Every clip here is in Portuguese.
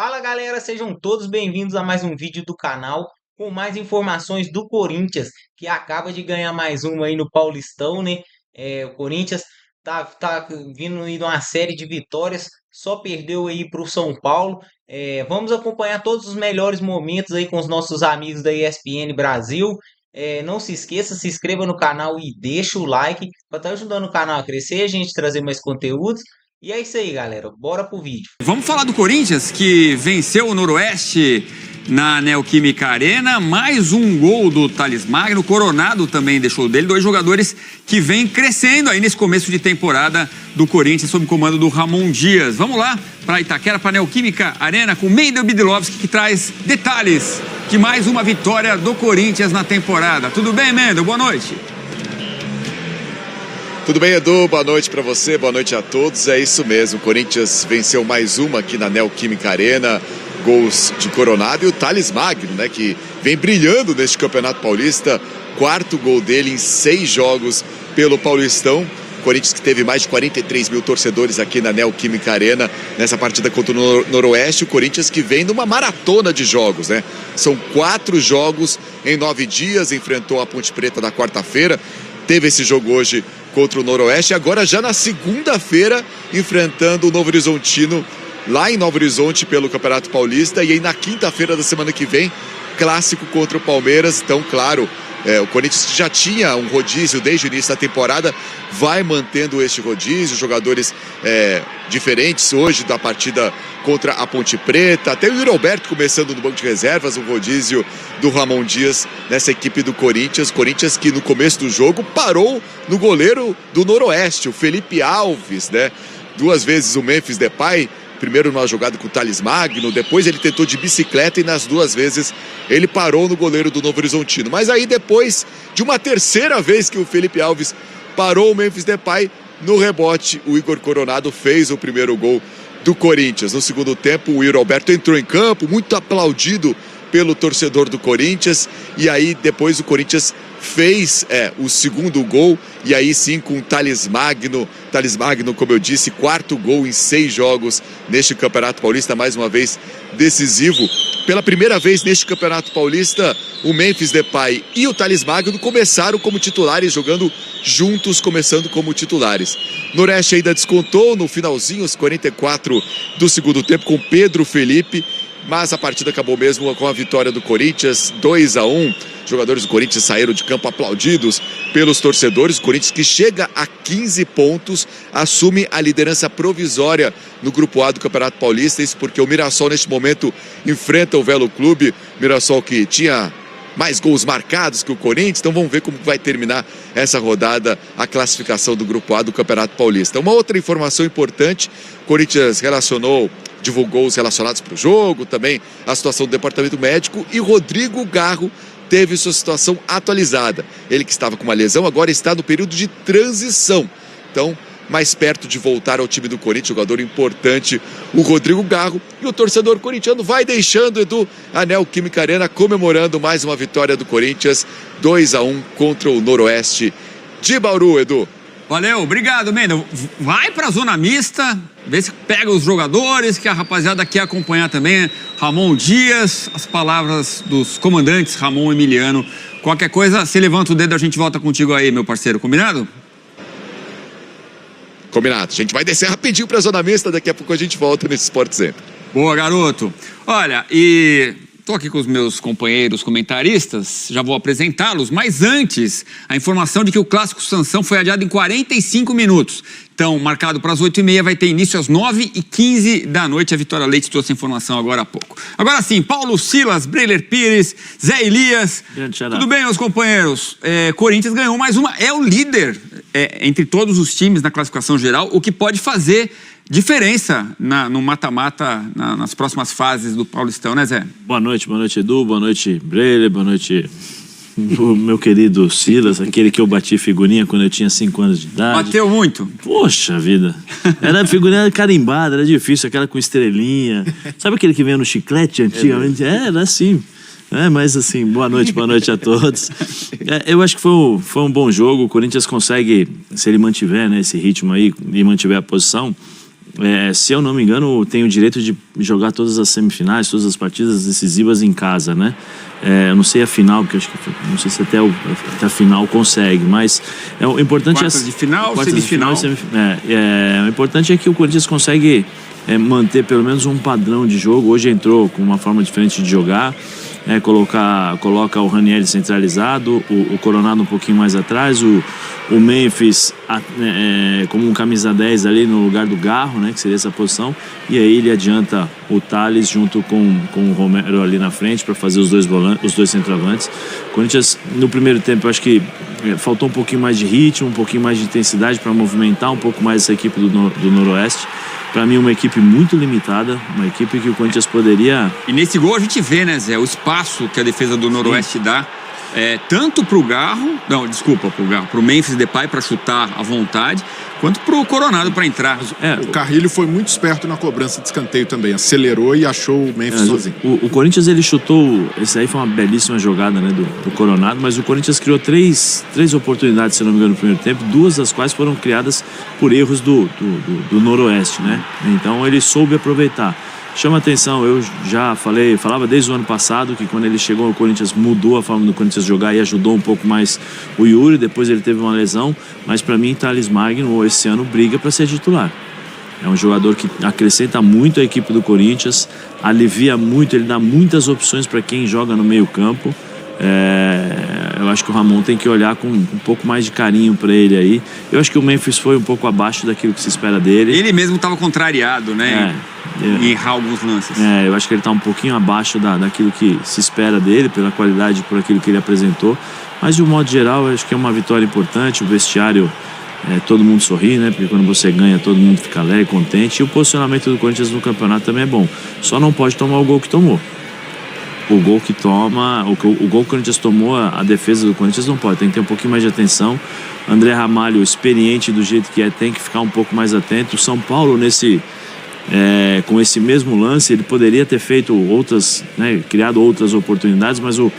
Fala galera, sejam todos bem-vindos a mais um vídeo do canal com mais informações do Corinthians, que acaba de ganhar mais uma aí no Paulistão, né? O Corinthians tá vindo aí de uma série de vitórias, só perdeu aí para o São Paulo. Vamos acompanhar todos os melhores momentos aí com os nossos amigos da ESPN Brasil. Não se esqueça, se inscreva no canal e deixa o like para estar ajudando o canal a crescer, a gente trazer mais conteúdos. E é isso aí, galera. Bora pro vídeo. Vamos falar do Corinthians, que venceu o Noroeste na Neoquímica Arena. Mais um gol do Thales Magno. Coronado também deixou dele. Dois jogadores que vêm crescendo aí nesse começo de temporada do Corinthians, sob o comando do Ramon Dias. Vamos lá para Itaquera, para a Neoquímica Arena, com Mendel Bidilovski, que traz detalhes de mais uma vitória do Corinthians na temporada. Tudo bem, Mendel? Boa noite. Tudo bem, Edu? Boa noite para você, boa noite a todos. É isso mesmo, o Corinthians venceu mais uma aqui na Neoquímica Arena. Gols de Coronado e o Thales Magno, né, que vem brilhando neste Campeonato Paulista. Quarto gol dele em 6 jogos pelo Paulistão. Corinthians que teve mais de 43 mil torcedores aqui na Neoquímica Arena nessa partida contra o Noroeste. O Corinthians que vem numa maratona de jogos, né? São 4 jogos em 9 dias, enfrentou a Ponte Preta na quarta-feira. Teve esse jogo hoje contra o Noroeste, agora já na segunda-feira enfrentando o Novo Horizontino lá em Novo Horizonte pelo Campeonato Paulista, e aí na quinta-feira da semana que vem, clássico contra o Palmeiras. Então, claro, o Corinthians já tinha um rodízio desde o início da temporada, vai mantendo este rodízio, jogadores diferentes hoje da partida contra a Ponte Preta, até o Yuri Alberto começando no banco de reservas, o rodízio do Ramon Dias nessa equipe do Corinthians. Corinthians que no começo do jogo parou no goleiro do Noroeste, o Felipe Alves, né? 2 vezes o Memphis Depay, primeiro numa jogada com o Thales Magno, depois ele tentou de bicicleta e nas 2 vezes ele parou no goleiro do Novo Horizontino. Mas aí depois de uma terceira vez que o Felipe Alves parou o Memphis Depay, no rebote o Igor Coronado fez o primeiro gol do Corinthians. No segundo tempo o Yuri Alberto entrou em campo, muito aplaudido pelo torcedor do Corinthians, e aí depois o Corinthians fez o segundo gol, e aí sim com o Thales Magno, como eu disse, 4º gol em 6 jogos neste Campeonato Paulista, mais uma vez decisivo. Pela primeira vez neste Campeonato Paulista, o Memphis Depay e o Thales Magno começaram como titulares, jogando juntos, começando como titulares. Noroeste ainda descontou no finalzinho, os 44 do segundo tempo, com Pedro Felipe, mas a partida acabou mesmo com a vitória do Corinthians, 2-1. Jogadores do Corinthians saíram de campo aplaudidos pelos torcedores. O Corinthians que chega a 15 pontos, assume a liderança provisória no Grupo A do Campeonato Paulista. Isso porque o Mirassol neste momento enfrenta o Velo Clube. Mirassol que tinha mais gols marcados que o Corinthians. Então vamos ver como vai terminar essa rodada, a classificação do Grupo A do Campeonato Paulista. Uma outra informação importante, o Corinthians divulgou os relacionados para o jogo, também a situação do departamento médico, e Rodrigo Garro teve sua situação atualizada. Ele que estava com uma lesão, agora está no período de transição. Então, mais perto de voltar ao time do Corinthians, jogador importante, o Rodrigo Garro. E o torcedor corintiano vai deixando, Edu, a Neoquímica Arena, comemorando mais uma vitória do Corinthians, 2-1 contra o Noroeste de Bauru, Edu. Valeu, obrigado, Mendel. Vai pra zona mista, vê se pega os jogadores, que a rapaziada quer acompanhar também. Ramon Dias, as palavras dos comandantes Ramon e Emiliano. Qualquer coisa, se levanta o dedo, a gente volta contigo aí, meu parceiro. Combinado? Combinado. A gente vai descer rapidinho pra zona mista, daqui a pouco a gente volta nesse Sport Center. Boa, garoto. Olha, estou aqui com os meus companheiros comentaristas, já vou apresentá-los, mas antes, a informação de que o Clássico Sansão foi adiado em 45 minutos. Então, marcado para as 8h30, vai ter início às 9h15 da noite. A Vitória Leite trouxe a informação agora há pouco. Agora sim, Paulo Silas, Breiler Pires, Zé Elias. Tudo bem, meus companheiros? Corinthians ganhou mais uma, é o líder entre todos os times na classificação geral, o que pode fazer diferença no mata-mata, nas próximas fases do Paulistão, né, Zé? Boa noite, Edu, boa noite, Breiler, boa noite, o meu querido Silas, aquele que eu bati figurinha quando eu tinha 5 anos de idade. Bateu muito? Poxa vida, era figurinha carimbada, era difícil, aquela com estrelinha. Sabe aquele que vinha no chiclete antigamente? Era assim. Mas assim, boa noite a todos. Eu acho que foi um bom jogo. O Corinthians consegue, se ele mantiver, né, esse ritmo aí e mantiver a posição, se eu não me engano, tem o direito de jogar todas as semifinais, todas as partidas decisivas em casa, né? Eu não sei a final, porque acho que não sei se até a final consegue, mas o importante quartas de final, semifinal. O importante é que o Corinthians consegue manter pelo menos um padrão de jogo. Hoje entrou com uma forma diferente de jogar, coloca o Ranieri centralizado, o Coronado um pouquinho mais atrás, o Memphis como um camisa 10 ali no lugar do Garro, né, que seria essa posição, e aí ele adianta o Thales junto com o Romero ali na frente para fazer os dois centroavantes. O Corinthians no primeiro tempo eu acho que faltou um pouquinho mais de ritmo, um pouquinho mais de intensidade para movimentar um pouco mais essa equipe do Noroeste. Para mim, uma equipe muito limitada, uma equipe que o Corinthians poderia... E nesse gol a gente vê, né, Zé, o espaço que a defesa do Noroeste dá, tanto pro pro Memphis Depay para chutar à vontade, quanto pro Coronado para entrar. O Carrilho foi muito esperto na cobrança de escanteio também, acelerou e achou o Memphis sozinho. O Corinthians, ele chutou, esse aí foi uma belíssima jogada, né, do Coronado, mas o Corinthians criou três oportunidades, se não me engano, no primeiro tempo, 2 das quais foram criadas por erros do Noroeste, né? Então ele soube aproveitar. Chama atenção, eu já falava desde o ano passado que quando ele chegou, o Corinthians mudou a forma do Corinthians jogar e ajudou um pouco mais o Yuri. Depois ele teve uma lesão, mas para mim Thales Magno esse ano briga para ser titular. É um jogador que acrescenta muito a equipe do Corinthians, alivia muito, ele dá muitas opções para quem joga no meio campo. Eu acho que o Ramon tem que olhar com um pouco mais de carinho para ele aí. Eu acho que o Memphis foi um pouco abaixo daquilo que se espera dele. Ele mesmo estava contrariado, né? Em errar alguns lances. Eu acho que ele está um pouquinho abaixo daquilo que se espera dele, pela qualidade, por aquilo que ele apresentou. Mas de um modo geral, eu acho que é uma vitória importante. O vestiário, todo mundo sorri, né? Porque quando você ganha, todo mundo fica alegre, contente. E o posicionamento do Corinthians no campeonato também é bom. Só não pode tomar o gol que tomou. O gol que o Corinthians tomou, a defesa do Corinthians não pode, tem que ter um pouquinho mais de atenção. André Ramalho, experiente do jeito que tem que ficar um pouco mais atento. O São Paulo, com esse mesmo lance, ele poderia ter feito criado outras oportunidades, mas o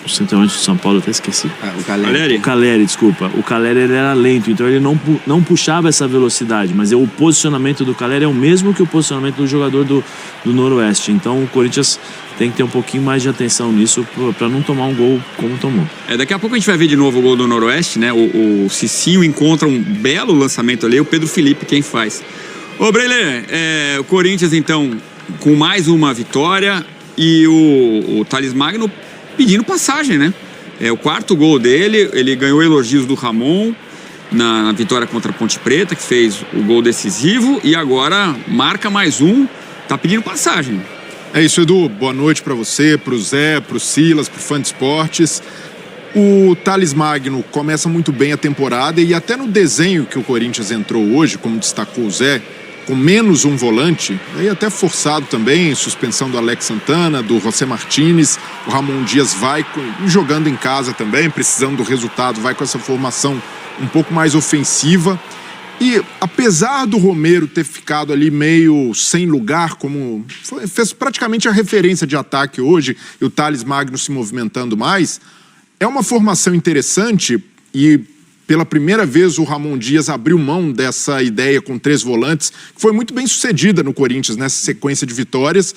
centroavante do São Paulo, até esqueci. O Caleri, desculpa. O Caleri, ele era lento, então ele não puxava essa velocidade, mas o posicionamento do Caleri é o mesmo que o posicionamento do jogador do Noroeste. Então o Corinthians tem que ter um pouquinho mais de atenção nisso para não tomar um gol como tomou. Daqui a pouco a gente vai ver de novo o gol do Noroeste, né? O Cicinho encontra um belo lançamento ali, o Pedro Felipe quem faz. Ô Breilê, o Corinthians então com mais uma vitória e o Thales Magno pedindo passagem, né? O 4º gol dele, ele ganhou elogios do Ramon na vitória contra a Ponte Preta, que fez o gol decisivo, e agora marca mais um, tá pedindo passagem. É isso, Edu. Boa noite para você, pro Zé, pro Silas, pro Fã de Esportes. O Thales Magno começa muito bem a temporada e até no desenho que o Corinthians entrou hoje, como destacou o Zé, com menos um volante, aí até forçado também, suspensão do Alex Santana, do José Martínez, o Ramon Dias vai jogando em casa também, precisando do resultado, vai com essa formação um pouco mais ofensiva. E apesar do Romero ter ficado ali meio sem lugar, fez praticamente a referência de ataque hoje, e o Thales Magno se movimentando mais, é uma formação interessante e pela primeira vez o Ramon Dias abriu mão dessa ideia com 3 volantes, que foi muito bem sucedida no Corinthians nessa sequência de vitórias.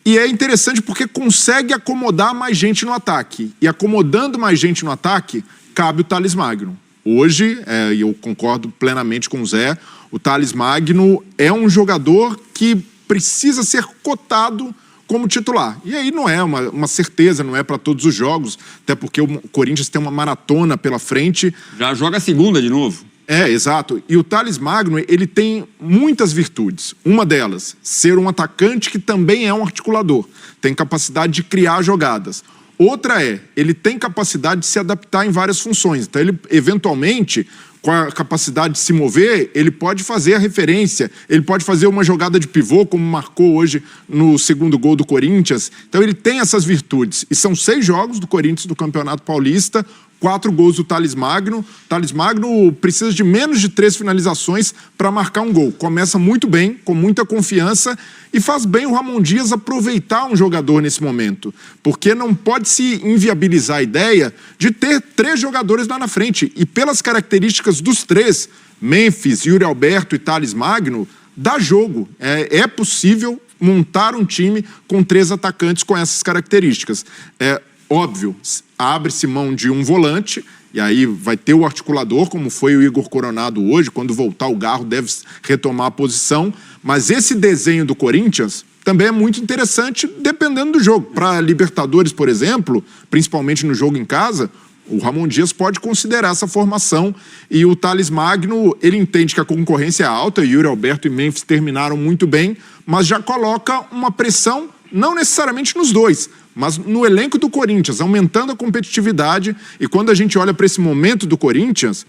E é interessante porque consegue acomodar mais gente no ataque. E acomodando mais gente no ataque, cabe o Thales Magno. Hoje, e eu concordo plenamente com o Zé, o Thales Magno é um jogador que precisa ser cotado como titular. E aí não é uma certeza, não é para todos os jogos, até porque o Corinthians tem uma maratona pela frente. Já joga a segunda de novo. Exato. E o Thales Magno, ele tem muitas virtudes. Uma delas, ser um atacante que também é um articulador. Tem capacidade de criar jogadas. Outra ele tem capacidade de se adaptar em várias funções. Então ele, eventualmente, com a capacidade de se mover, ele pode fazer a referência, ele pode fazer uma jogada de pivô, como marcou hoje no 2º gol do Corinthians. Então ele tem essas virtudes. E são 6 jogos do Corinthians do Campeonato Paulista, 4 gols do Thales Magno. Thales Magno precisa de menos de 3 finalizações para marcar um gol. Começa muito bem, com muita confiança, e faz bem o Ramon Dias aproveitar um jogador nesse momento. Porque não pode se inviabilizar a ideia de ter 3 jogadores lá na frente. E pelas características dos 3, Memphis, Yuri Alberto e Thales Magno, dá jogo. É possível montar um time com 3 atacantes com essas características. É óbvio, abre-se mão de um volante, e aí vai ter o articulador, como foi o Igor Coronado hoje. Quando voltar o Garro deve retomar a posição. Mas esse desenho do Corinthians também é muito interessante, dependendo do jogo. Para Libertadores, por exemplo, principalmente no jogo em casa, o Ramon Dias pode considerar essa formação, e o Thales Magno, ele entende que a concorrência é alta, Yuri Alberto e Memphis terminaram muito bem, mas já coloca uma pressão, não necessariamente nos dois, mas no elenco do Corinthians, aumentando a competitividade. E quando a gente olha para esse momento do Corinthians,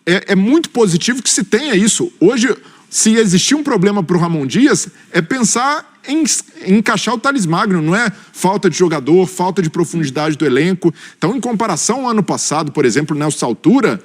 é muito positivo que se tenha isso. Hoje, se existir um problema para o Ramon Dias, é pensar em encaixar o Thales Magno, não é falta de jogador, falta de profundidade do elenco. Então, em comparação ao ano passado, por exemplo, nessa altura,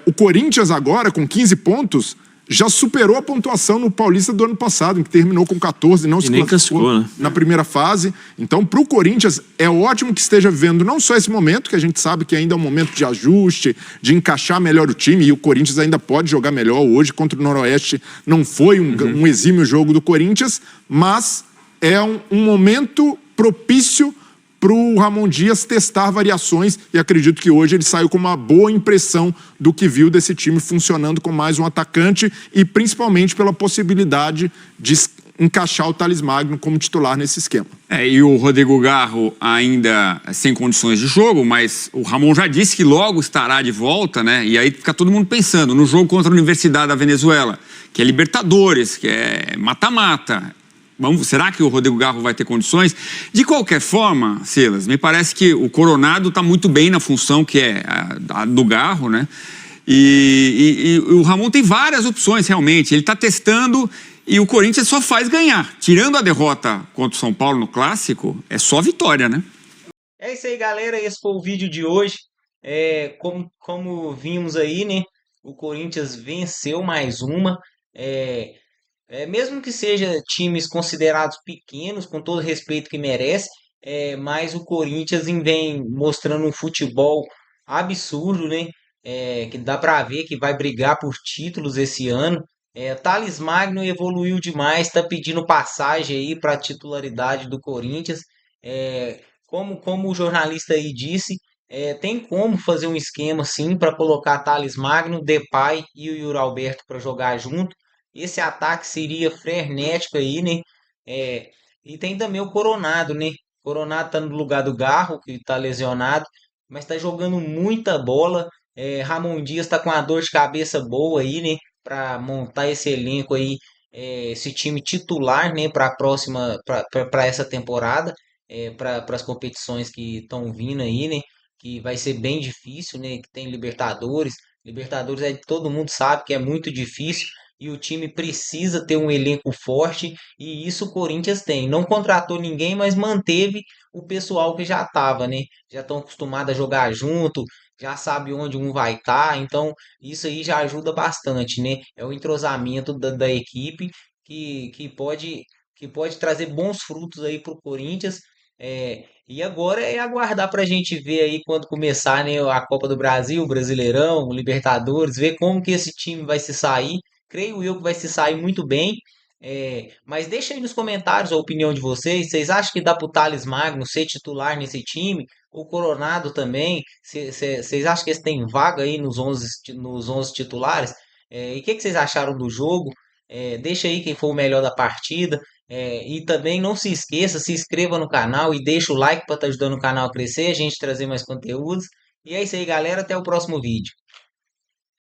o Corinthians agora, com 15 pontos, já superou a pontuação no Paulista do ano passado, em que terminou com 14 e não se classificou, né, na primeira fase. Então, para o Corinthians, é ótimo que esteja vivendo não só esse momento, que a gente sabe que ainda é um momento de ajuste, de encaixar melhor o time, e o Corinthians ainda pode jogar melhor. Hoje, contra o Noroeste, não foi um exímio jogo do Corinthians, mas é um momento propício para o Ramon Dias testar variações, e acredito que hoje ele saiu com uma boa impressão do que viu desse time funcionando com mais um atacante, e principalmente pela possibilidade de encaixar o Thales Magno como titular nesse esquema. E o Rodrigo Garro ainda sem condições de jogo, mas o Ramon já disse que logo estará de volta, né? E aí fica todo mundo pensando no jogo contra a Universidade da Venezuela, que é Libertadores, que é mata-mata. Será que o Rodrigo Garro vai ter condições? De qualquer forma, Silas, me parece que o Coronado está muito bem na função que é a do Garro, né? E o Ramon tem várias opções, realmente. Ele está testando, e o Corinthians só faz ganhar. Tirando a derrota contra o São Paulo no Clássico, é só vitória, né? É isso aí, galera. Esse foi o vídeo de hoje. Como vimos aí, né? O Corinthians venceu mais uma. Mesmo que seja times considerados pequenos, com todo o respeito que merece, mas o Corinthians vem mostrando um futebol absurdo, né? Que dá para ver que vai brigar por títulos esse ano. Thales Magno evoluiu demais, está pedindo passagem aí para a titularidade do Corinthians. Como o jornalista aí disse, tem como fazer um esquema sim para colocar Thales Magno, Depay e o Yuri Alberto para jogar junto. Esse ataque seria frenético aí, né? E tem também o Coronado, né? Coronado tá no lugar do Garro, que tá lesionado, mas tá jogando muita bola. Ramon Dias tá com uma dor de cabeça boa aí, né? Para montar esse elenco aí, esse time titular, né? Para a próxima, para essa temporada, para as competições que estão vindo aí, né? Que vai ser bem difícil, né? Que tem Libertadores. Libertadores todo mundo sabe que é muito difícil. E o time precisa ter um elenco forte, e isso o Corinthians tem. Não contratou ninguém, mas manteve o pessoal que já estava, né? Já estão acostumados a jogar junto, já sabe onde um vai estar, então isso aí já ajuda bastante, né? É o entrosamento da equipe que pode trazer bons frutos aí para o Corinthians. E agora é aguardar para a gente ver aí quando começar, né, a Copa do Brasil, o Brasileirão, o Libertadores, ver como que esse time vai se sair. Creio eu que vai se sair muito bem. Mas deixa aí nos comentários a opinião de vocês. Vocês acham que dá pro Thales Magno ser titular nesse time? O Coronado também? Vocês acham que eles têm vaga aí nos 11 titulares? E o que vocês acharam do jogo? Deixa aí quem foi o melhor da partida. E também não se esqueça, se inscreva no canal e deixa o like para estar ajudando o canal a crescer, a gente trazer mais conteúdos. E é isso aí, galera. Até o próximo vídeo.